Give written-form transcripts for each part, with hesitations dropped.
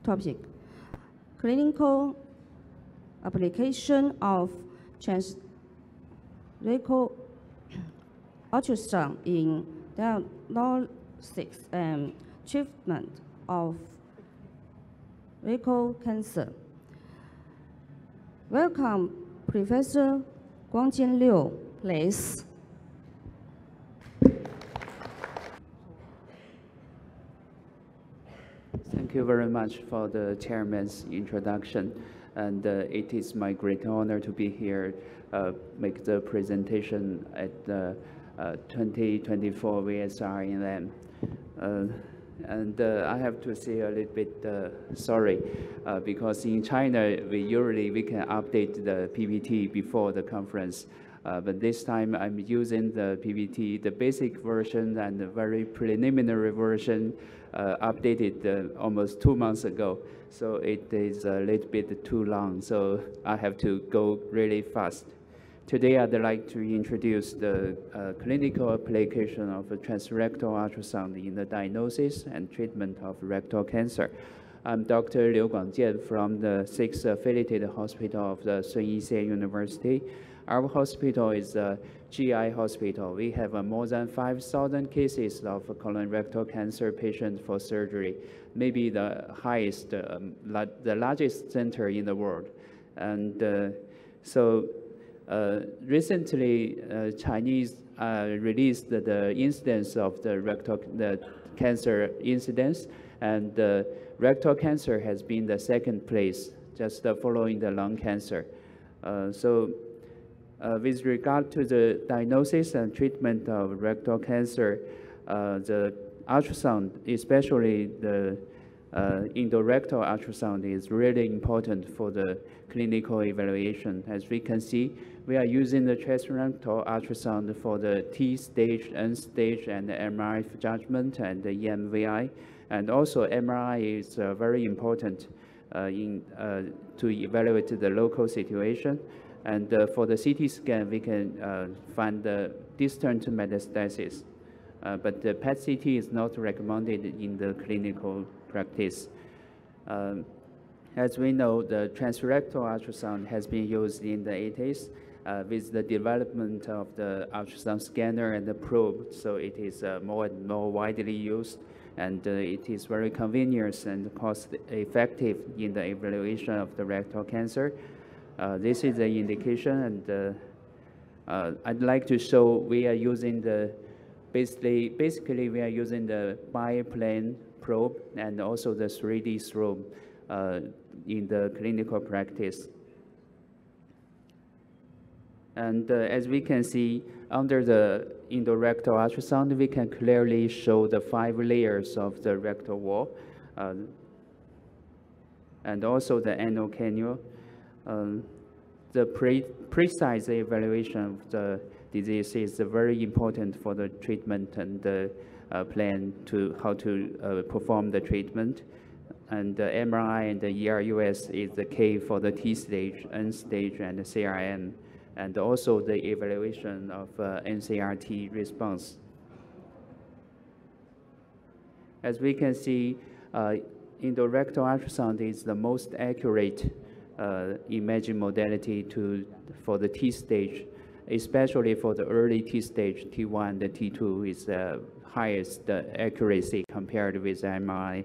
topic: clinical application of transrectal ultrasound in diagnostics and treatment of rectal cancer. Welcome, Professor GuangJian Liu, please. Thank you very much for the chairman's introduction, and it is my great honor to be here, make the presentation at the 2024 VSRNM. And I have to say a little bit sorry, because in China, we can update the PPT before the conference. But this time I'm using the PPT, the basic version and the very preliminary version, updated almost 2 months ago. So it is a little bit too long, so I have to go really fast. Today I'd like to introduce the clinical application of a transrectal ultrasound in the diagnosis and treatment of rectal cancer. I'm Dr. Liu GuangJian from the 6th affiliated hospital of the Xueling University. Our hospital is a GI hospital. We have more than 5,000 cases of colorectal cancer patients for surgery, maybe the highest, the largest center in the world. And recently, Chinese released the incidence of the cancer incidence, and rectal cancer has been the second place, just following the lung cancer. With regard to the diagnosis and treatment of rectal cancer, the ultrasound, especially the endorectal ultrasound, is really important for the clinical evaluation. As we can see, we are using the transrectal ultrasound for the T stage, N stage, and the MRI for judgment, and the EMVI. And also MRI is very important to evaluate the local situation. And for the CT scan, we can find the distant metastasis. But the PET-CT is not recommended in the clinical practice. As we know, the transrectal ultrasound has been used in the 80s with the development of the ultrasound scanner and the probe, so it is more and more widely used, and it is very convenient and cost-effective in the evaluation of the rectal cancer. This is the indication, and I'd like to show we are using the basically we are using the biplane probe and also the 3D strobe in the clinical practice. And as we can see, under the endorectal ultrasound, we can clearly show the 5 layers of the rectal wall, and also the anal cannula. The precise evaluation of the disease is very important for the treatment and the plan to how to perform the treatment. And the MRI and the ERUS is the key for the T stage, N stage, and the CRM, and also the evaluation of NCRT response. As we can see, endorectal ultrasound is the most accurate imaging modality for the T stage, especially for the early T stage, T1 and the T2 is the highest accuracy compared with MRI.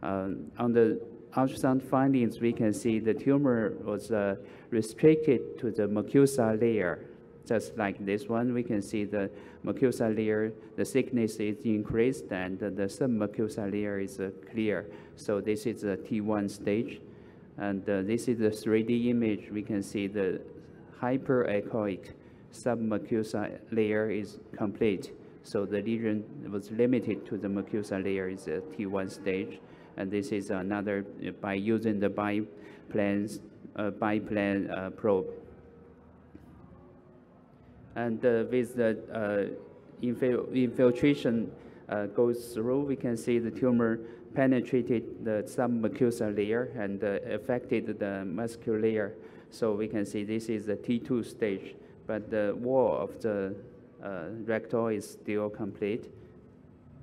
On the ultrasound findings, we can see the tumor was restricted to the mucosa layer. Just like this one, we can see the mucosa layer, the thickness is increased, and the submucosa layer is clear. So this is the T1 stage. And this is the 3D image. We can see the hyperechoic submucosa layer is complete. So the lesion was limited to the mucosa layer is a T1 stage. And this is another by using the biplane probe. And with the infiltration goes through, we can see the tumor penetrated the submucosa layer and affected the muscular layer. So we can see this is the T2 stage, but the wall of the rectal is still complete.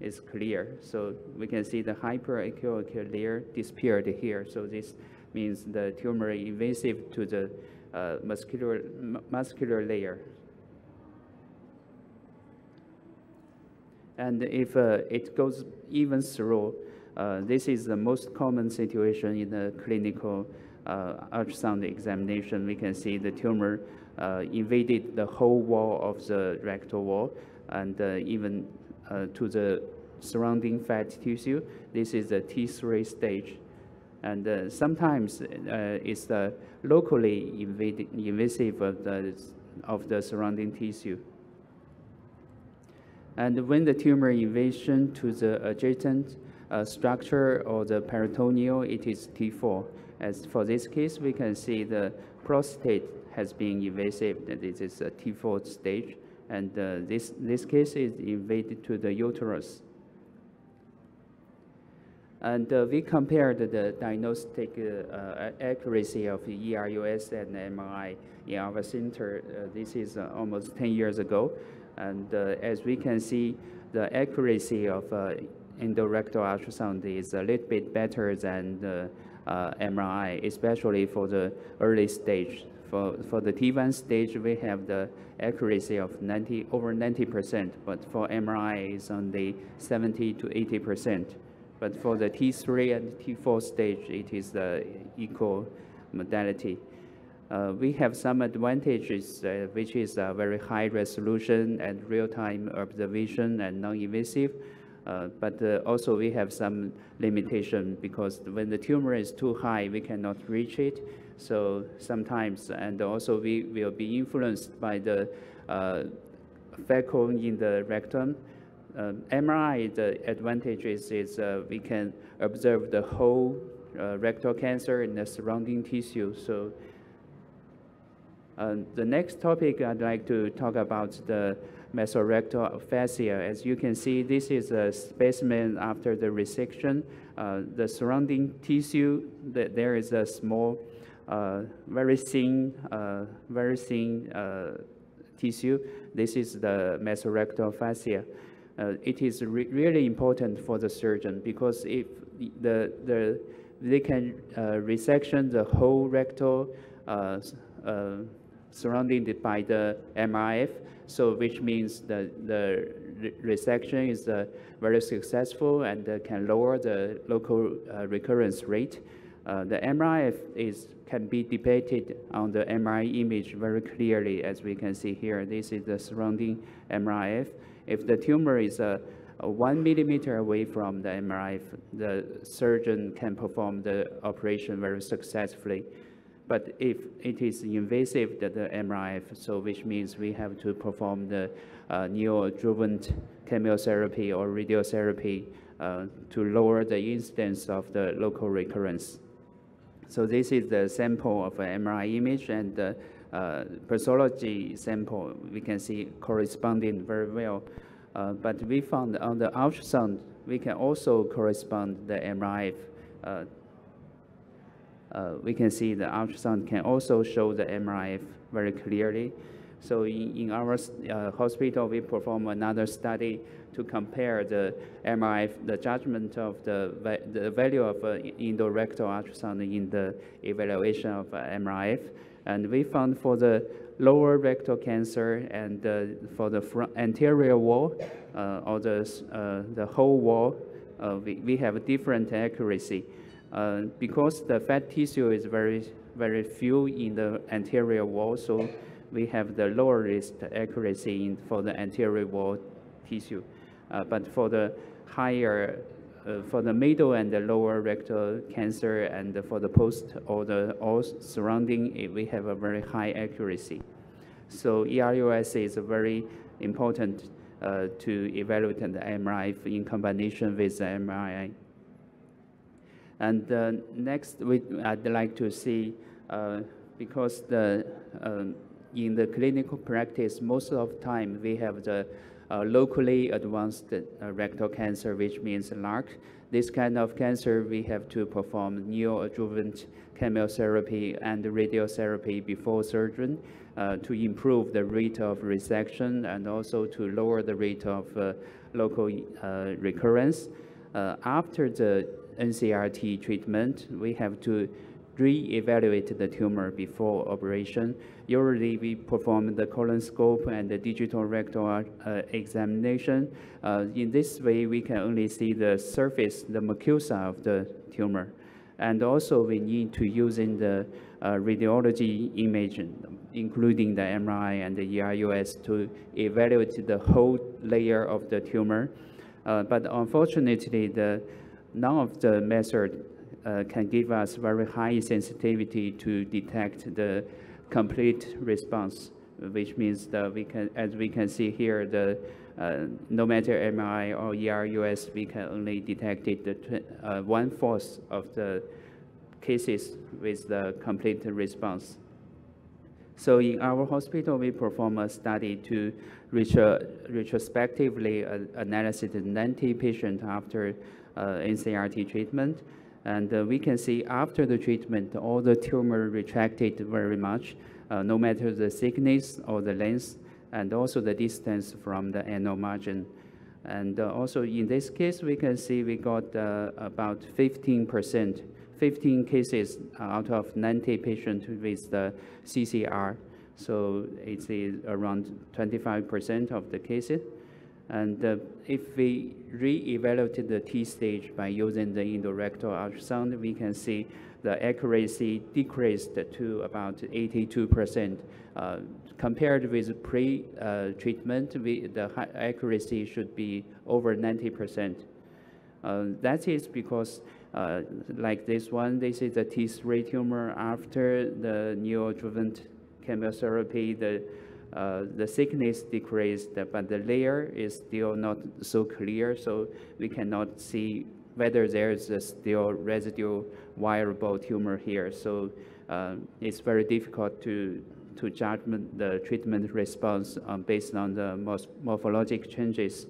is clear. So we can see the hyperacuolar layer disappeared here. So this means the tumor is invasive to the muscular layer. And if it goes even through, this is the most common situation in the clinical ultrasound examination. We can see the tumor invaded the whole wall of the rectal wall and even to the surrounding fat tissue. This is the T3 stage. And sometimes it's locally invasive of the surrounding tissue. And when the tumor invasion to the adjacent structure or the peritoneal, it is T4. As for this case, we can see the prostate has been invasive. This is a T4 stage. And this case is invaded to the uterus. And we compared the diagnostic accuracy of ERUS and MRI in our center. This is almost 10 years ago. And as we can see, the accuracy of endorectal ultrasound is a little bit better than the MRI, especially for the early stage. For the T1 stage, we have the accuracy of over 90%, but for MRI, it's only 70 to 80%. But for the T3 and T4 stage, it is the equal modality. We have some advantages, which is a very high resolution and real-time observation and non-invasive. But also we have some limitation because when the tumor is too high, we cannot reach it. So sometimes, and also we will be influenced by the vacuum in the rectum. MRI, the advantage is we can observe the whole rectal cancer in the surrounding tissue. So the next topic I'd like to talk about the mesorectal fascia. As you can see, this is a specimen after the resection. The surrounding tissue, there is a small, very thin tissue. This is the mesorectal fascia. It is really important for the surgeon because if they can resection the whole rectal surrounded by the MRF, so which means the resection is very successful and can lower the local recurrence rate. The MRF can be depicted on the MRI image very clearly, as we can see here. This is the surrounding MRF. If the tumor is 1 millimeter away from the MRF, the surgeon can perform the operation very successfully. But if it is invasive, the MRF, so which means we have to perform the neoadjuvant chemotherapy or radiotherapy to lower the incidence of the local recurrence. So this is the sample of an MRI image, and the pathology sample we can see corresponding very well. But we found on the ultrasound, we can also correspond the MRI. We can see the ultrasound can also show the MRI very clearly. So in our hospital, we perform another study to compare the MRI, the judgment of the value of endorectal ultrasound in the evaluation of MRI. And we found for the lower rectal cancer and for the anterior wall or the whole wall, we have a different accuracy. Because the fat tissue is very few in the anterior wall, so we have the lowest accuracy for the anterior wall tissue. But for the higher, for the middle and the lower rectal cancer and for the post or the all surrounding, we have a very high accuracy. So ERUS is very important to evaluate the MRI in combination with the MRI. And next, I'd like to see, because in the clinical practice, most of the time we have the locally advanced rectal cancer, which means LARC. This kind of cancer, we have to perform neoadjuvant chemotherapy and radiotherapy before surgery to improve the rate of resection and also to lower the rate of local recurrence. After the NCRT treatment, we have to re-evaluate the tumor before operation. Usually, we perform the colonoscope and the digital rectal examination. In this way, we can only see the surface, the mucosa of the tumor. And also, we need to use in the radiology image, including the MRI and the ERUS, to evaluate the whole layer of the tumor. But unfortunately, none of the methods can give us very high sensitivity to detect the complete response, which means that we can, as we can see here, no matter MRI or ERUS, we can only detect it 1/4 of the cases with the complete response. So in our hospital, we perform a study to retrospectively analyze 90 patients after NCRT treatment. And we can see after the treatment, all the tumor retracted very much, no matter the thickness or the length, and also the distance from the anal margin. And also in this case, we can see we got about 15%, 15 cases out of 90 patients with the CCR. So it's around 25% of the cases. And if we re-evaluate the T stage by using the endorectal ultrasound, we can see the accuracy decreased to about 82%. Compared with pre-treatment, the accuracy should be over 90%. That is because, like this one, this is a T3 tumor after the neoadjuvant chemotherapy. The thickness decreased, but the layer is still not so clear, so we cannot see whether there is still residual viable tumor here. So it's very difficult to judge the treatment response based on the morphologic changes.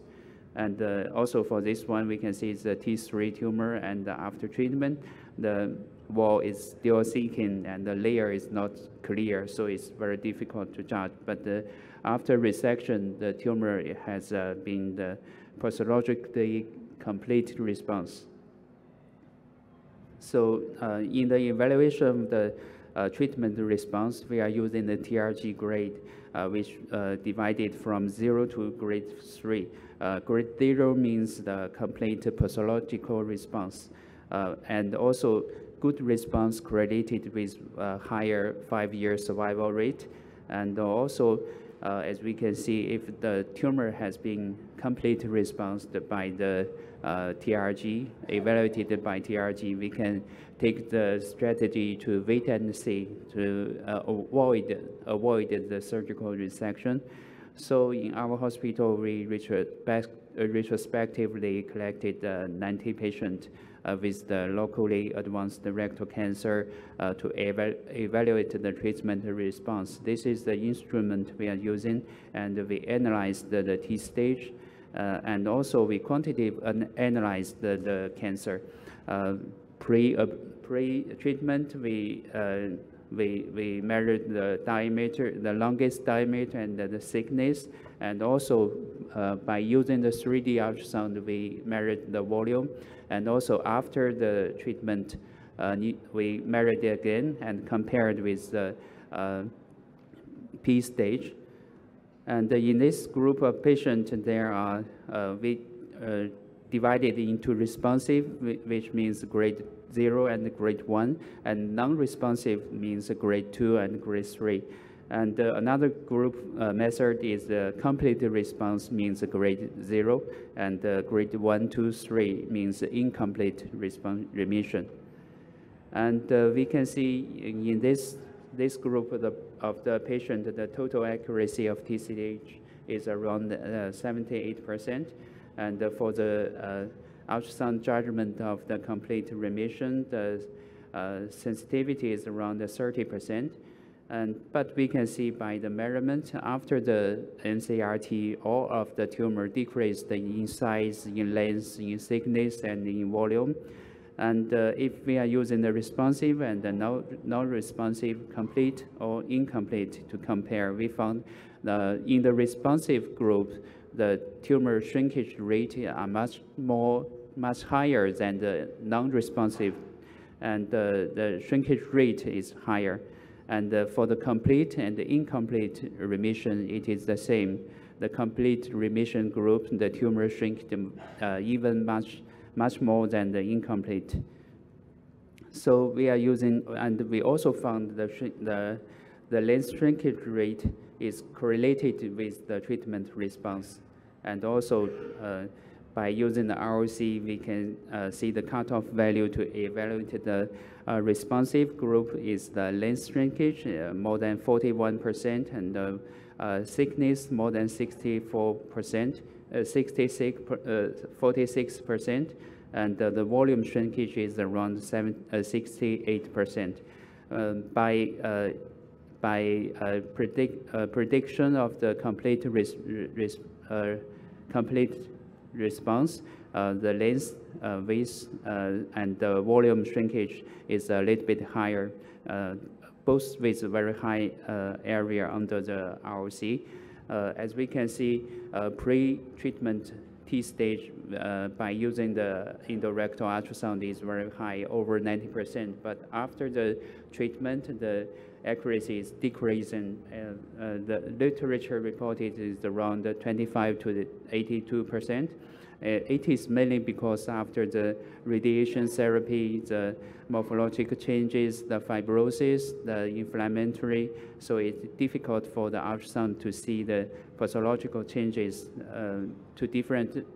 And also for this one, we can see it's a T3 tumor, and after treatment, the wall is still thickened and the layer is not clear, so it's very difficult to judge. But after resection, the tumor has been the pathologically complete response. So in the evaluation of the treatment response, we are using the TRG grade, which divided from 0 to grade 3. Grade 0 means the complete pathological response, and also good response correlated with higher 5-year survival rate. And also, as we can see, if the tumor has been complete response by the TRG, evaluated by TRG, we can take the strategy to wait and see to avoid the surgical resection. So in our hospital, we retrospectively collected 90 patients with the locally advanced rectal cancer to evaluate the treatment response. This is the instrument we are using, and we analyzed the T stage, and also we quantitatively analyzed the cancer. Pre-treatment, we measured the diameter, the longest diameter, and the thickness, and also by using the 3D ultrasound, we measured the volume. And also after the treatment, we measured it again and compared with the P stage. And in this group of patients, there are we divided into responsive, which means grade 0 and grade 1, and non-responsive means grade 2 and grade 3. And another group method is complete response means grade 0, and grade 1, 2, 3 means incomplete response remission. And we can see in this group of the patient, the total accuracy of TCH is around 78%. And for the ultrasound judgment of the complete remission, the sensitivity is around 30%. But we can see by the measurement after the NCRT, all of the tumor decreased in size, in length, in thickness, and in volume. And if we are using the responsive and the non-responsive, complete or incomplete to compare, we found in the responsive group, the tumor shrinkage rate are much higher than the non-responsive, and the shrinkage rate is higher. And for the complete and the incomplete remission, it is the same. The complete remission group, the tumor shrinked even much more than the incomplete. So we are using, and we also found the lens shrinkage rate is correlated with the treatment response. And also by using the ROC, we can see the cutoff value to evaluate the responsive group is the lens shrinkage, more than 41%, and the thickness more than 64%, 46%, and the volume shrinkage is around 68%. By prediction of the complete response, the length, width, and the volume shrinkage is a little bit higher, both with a very high area under the ROC. As we can see, pre-treatment T stage by using the endorectal ultrasound is very high, over 90%. But after the treatment, the accuracy is decreasing. The literature reported is around 25 to 82%. It is mainly because after the radiation therapy, the morphological changes, the fibrosis, the inflammatory, so it's difficult for the ultrasound to see the pathological changes to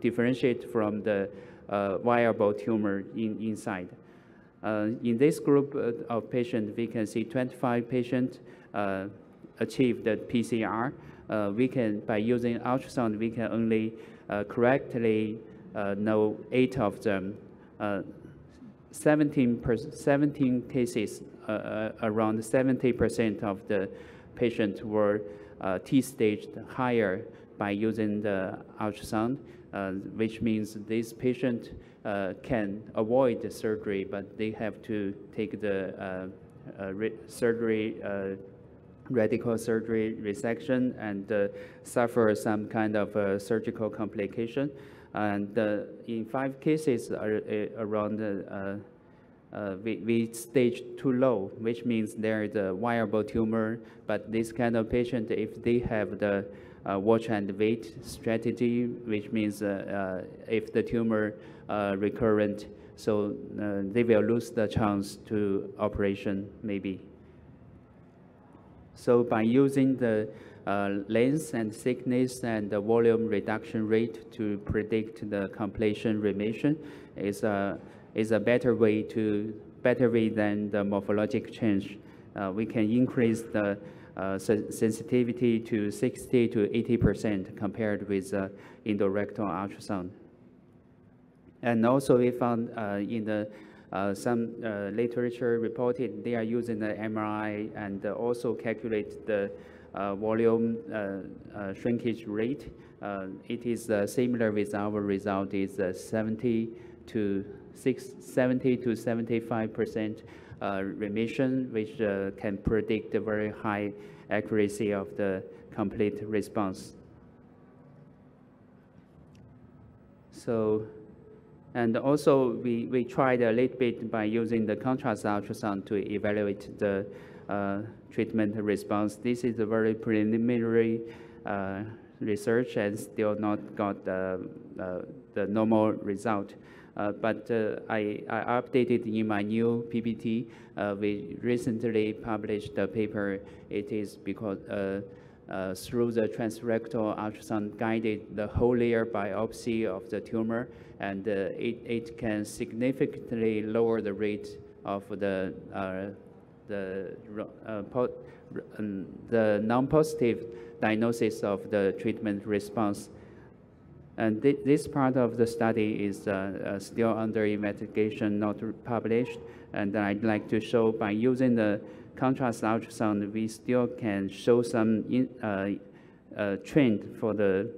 differentiate from the viable tumor inside. In this group of patients, we can see 25 patients achieved the PCR. By using ultrasound, we can only correctly know 8 of them. 17 cases, around 70% of the patients were T-staged higher by using the ultrasound, which means these patients can avoid the surgery, but they have to take the radical surgery resection and suffer some kind of surgical complication. And in 5 cases, around we stage too low, which means there is a viable tumor. But this kind of patient, if they have the watch and wait strategy, which means if the tumor recurrent, so they will lose the chance to operation maybe. So by using the length and thickness and the volume reduction rate to predict the completion remission is a better way than the morphologic change. We can increase the sensitivity to 60 to 80% compared with endorectal ultrasound. And also we found in the some literature reported they are using the MRI and also calculate the volume shrinkage rate. It is similar with our result, is 70 to 75% remission, which can predict the very high accuracy of the complete response. So, and also we tried a little bit by using the contrast ultrasound to evaluate the treatment response. This is a very preliminary research and still not got the normal result. But I updated in my new PPT. We recently published a paper. It is because through the transrectal ultrasound guided the whole layer biopsy of the tumor, and it can significantly lower the rate of the non-positive diagnosis of the treatment response. And this part of the study is still under investigation, not published. And I'd like to show by using the contrast ultrasound, we still can show some trend for the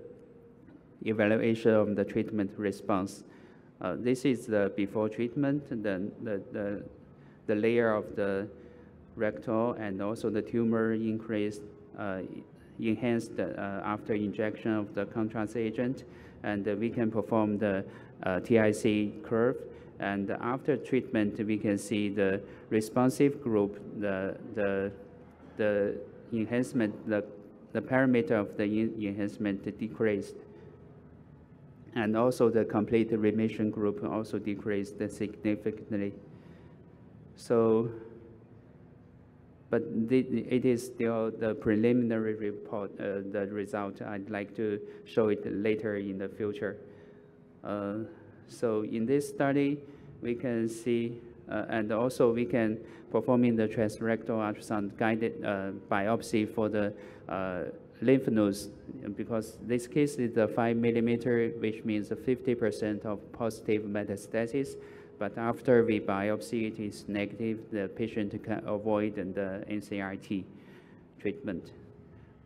evaluation of the treatment response. This is the before treatment, then the layer of the rectal and also the tumor increased enhanced after injection of the contrast agent, and we can perform the TIC curve. And after treatment, we can see the responsive group, the enhancement, the parameter of the enhancement decreased. And also the complete remission group also decreased significantly. So, but it is still the preliminary report, the result. I'd like to show it later in the future. So in this study, we can see, and also we can performing the transrectal ultrasound guided biopsy for the lymph nodes, because this case is the 5 millimeter, which means 50% of positive metastasis. But after we biopsy, it is negative. The patient can avoid the NCRT treatment.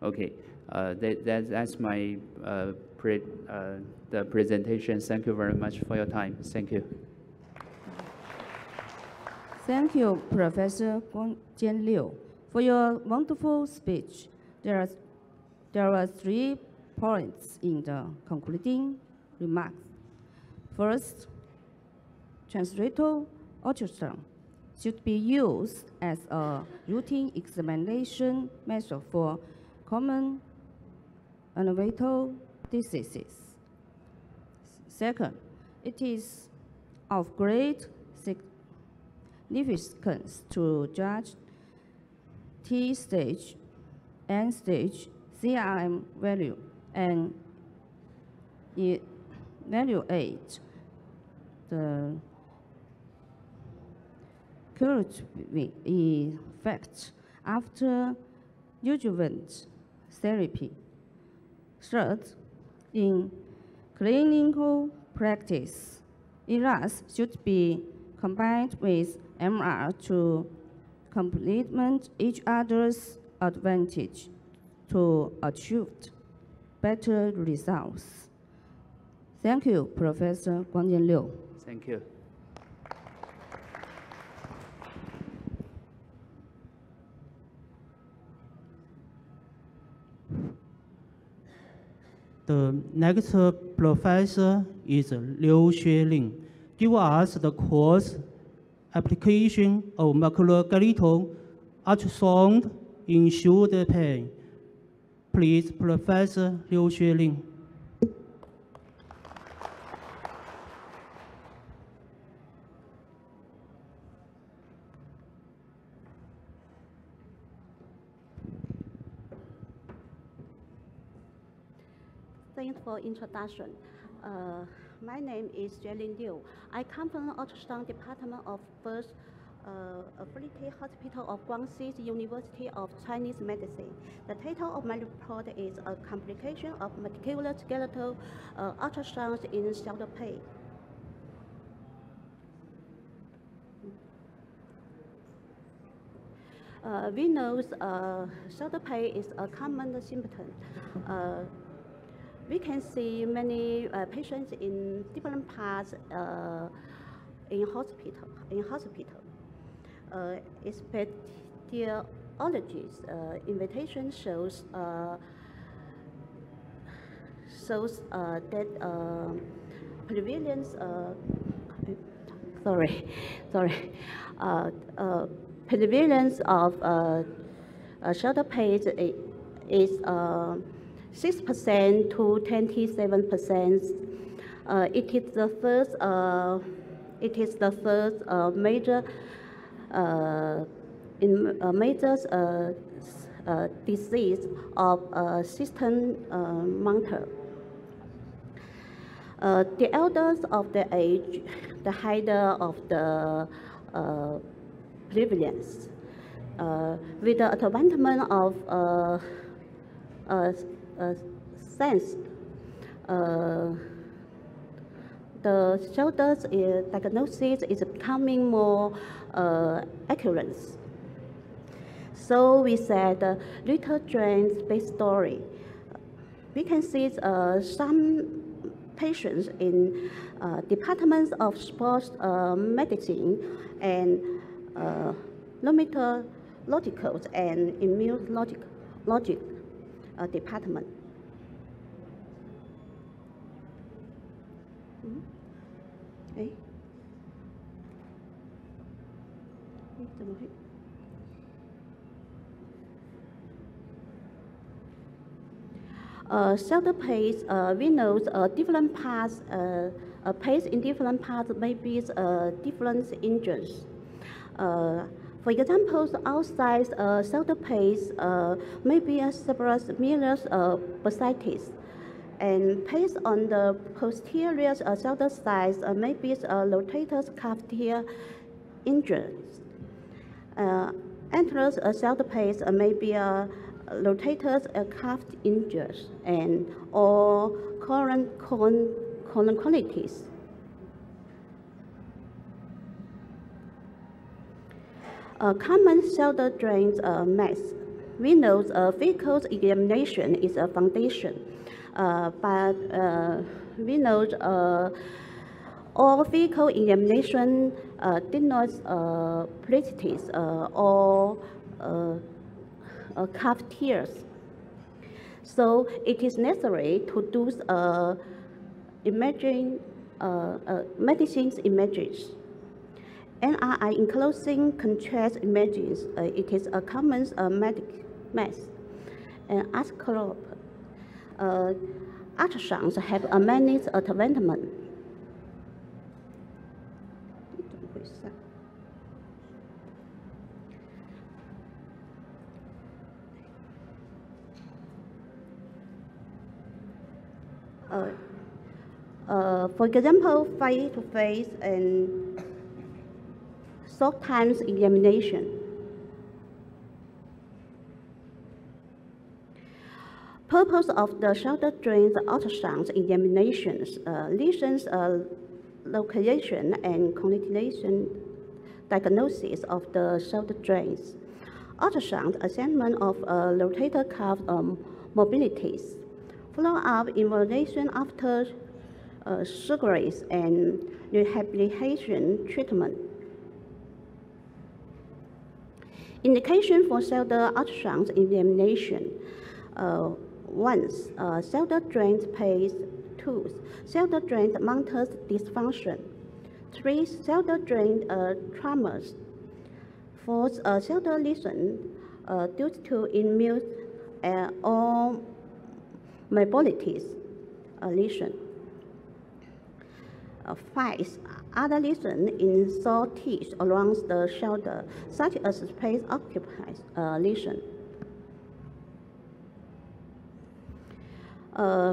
Okay, that's my the presentation. Thank you very much for your time. Thank you. Thank you, Professor GuangJian Liu, for your wonderful speech. There are 3 points in the concluding remarks. First, transrectal ultrasound should be used as a routine examination method for common anal diseases. Second, it is of great significance to judge T-stage, N-stage, CRM value, and evaluate the curative effect after adjuvant therapy. Third, in clinical practice, ERAS should be combined with MR to complement each other's advantage to achieve better results. Thank you, Professor GuangJian Liu. Thank you. The next professor is Liu Xueling. Give us the course application of macrogenital ultrasound in shoulder pain. Please, Professor Liu Xueling. Thanks for introduction. My name is Xueling Liu. I come from the ultrasound department of First Affiliated Hospital of Guangxi University of Chinese Medicine. The title of my report is a complication of macular skeletal ultrasound in shoulder pain. We know shoulder pain is a common symptom. We can see many patients in different parts in hospital. Epidemiologist invitation shows that prevalence prevalence of shoulder pain is 6% to 27%. It is the first major disease of system mountain. The elders of the age, the higher of the prevalence. With the advancement of science, the shoulders diagnosis is becoming more accurate. So we said little trend-based story. We can see some patients in departments of sports medicine and rheumatological and immunologic. department. Okay. Shelter pace, we know different parts, pace in different parts may be different injuries. For example, outside shelter pace may be several mirrors bursitis, and pace on the posterior shelter side may be rotator cuff tear injuries. Anterior shelter pace may be rotator cuff injuries and or colonculitis. Common shoulder drains mess. We know physical examination is a foundation, but we know all physical examination denotes plastics or cuff tears. So it is necessary to do imaging, medicine images. MRI enclosing contrast images, it is a common medic mass. And ascalop, ultrasounds have a many advancements. For example, face-to-face and short times examination. Purpose of the shoulder drains ultrasound examinations, lesions localization and coordination diagnosis of the shoulder drains. Ultrasound assessment of rotator cuff mobilities. Follow-up evaluation after surgeries and rehabilitation treatment. Indication for shoulder ultrasound examination. Once, shoulder drains pace. 2, shoulder drains mounted dysfunction. 3, shoulder drain tremors. 4, shoulder lesion due to immune or mobilities lesion. 5, other lesions in soft tissue around the shoulder, such as space occupied lesion.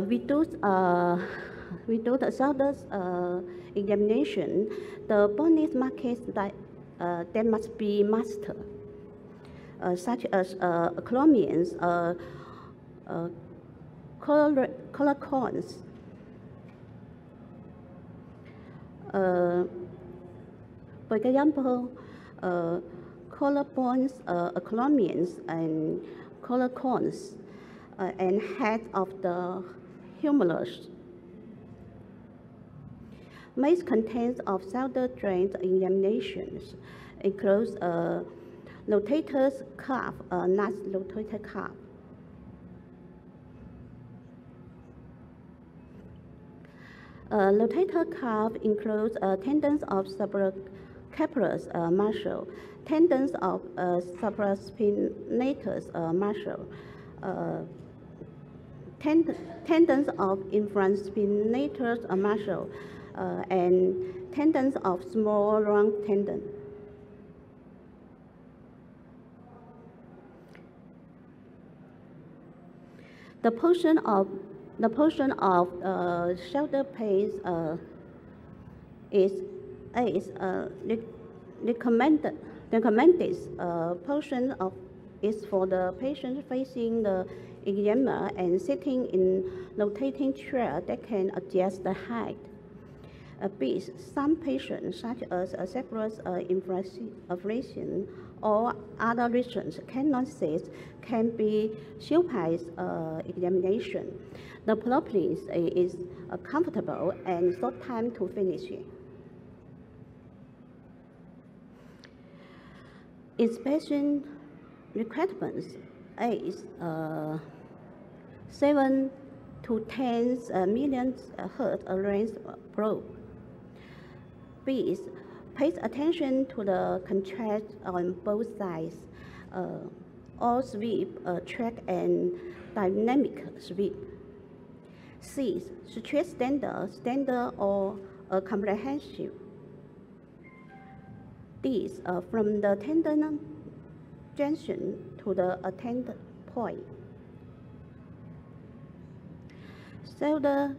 We do the shoulder examination. The bony markers that must be mastered, such as chromiums, color cones. For example, collarbones, chromiums, and collar cones, and head of the humerus. Most contents of shoulder drains examinations includes rotator cuff, not rotator cuff. Rotator cuff includes tendons of suprascapular muscle, tendons of supraspinatus muscle, tendons of infraspinatus muscle, and tendons of small round tendon. The portion of shoulder pace is recommended portion of is for the patient facing the examiner and sitting in rotating chair that can adjust the height. B, some patients, such as sacral inflammation or other reasons, cannot sit, can be supine examination. The problem is comfortable and short time to finish. Inspection requirements is 7 to 10 million hertz range probe. B is pay attention to the contrast on both sides, all sweep, track, and dynamic sweep. C is straight standard or comprehensive. D is from the tendon junction to the attended point. Shoulder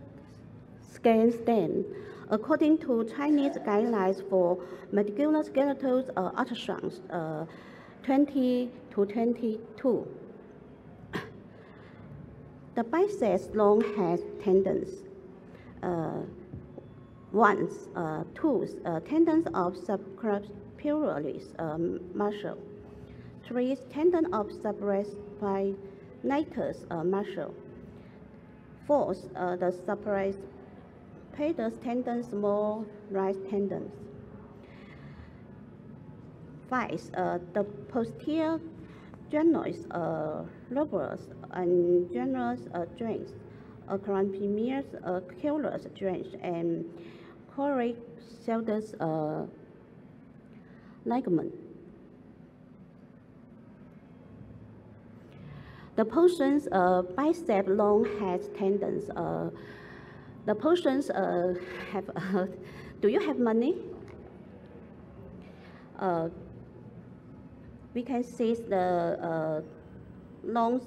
scan stand. According to Chinese guidelines for musculoskeletal ultrasounds 20 to 22, the biceps long has tendons. 1, 2, tendons of subscapularis muscle. 3, tendon of supraspinatus muscle. 4, the supraspinatus tendon, small right tendons. 5, the posterior genois, lobulus, and generous joints, acromius, oculus joints, and choric shoulders ligament. The portions bicep long has tendons. The portions have. Do you have money? We can see the long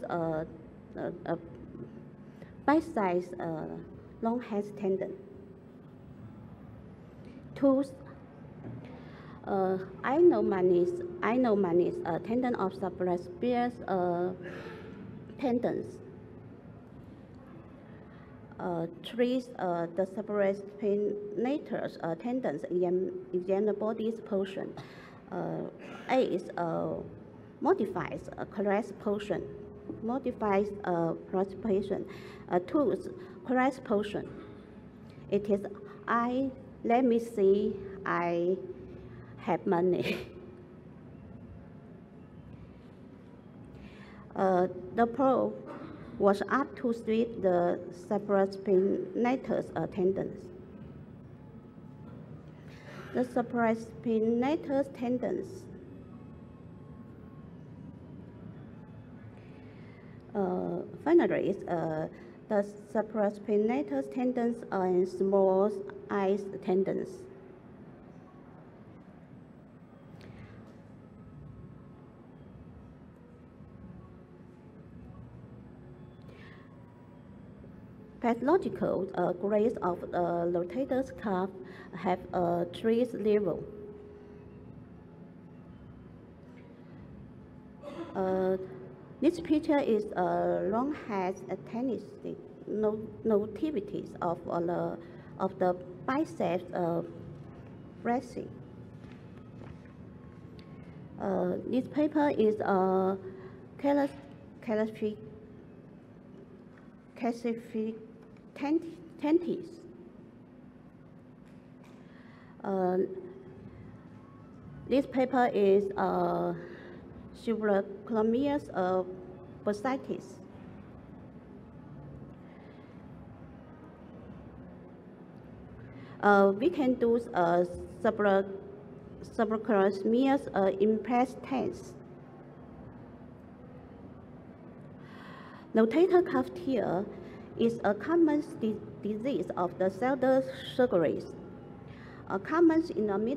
bicep long has tendon. 2, inomanis, tendon of supraspinatus tendons. 3, the supraspinatus tendons examine the body's portion. 8 modifies correct portion, modifies participation. 2, correct portion. It is let me see, I have money. The probe was up to sweep the supraspinatus tendons. The supraspinatus tendons finally, the supraspinatus tendons and small eyes tendons. Pathological grades of rotator cuff have 3 levels. This picture is long has tendency notabilities of the biceps bracing. This paper is classificantis. This paper is supraclavius bursitis. We can do supraclavius impedance. Rotator cuff tear is a common disease of the shoulder surgeries. Common in the middle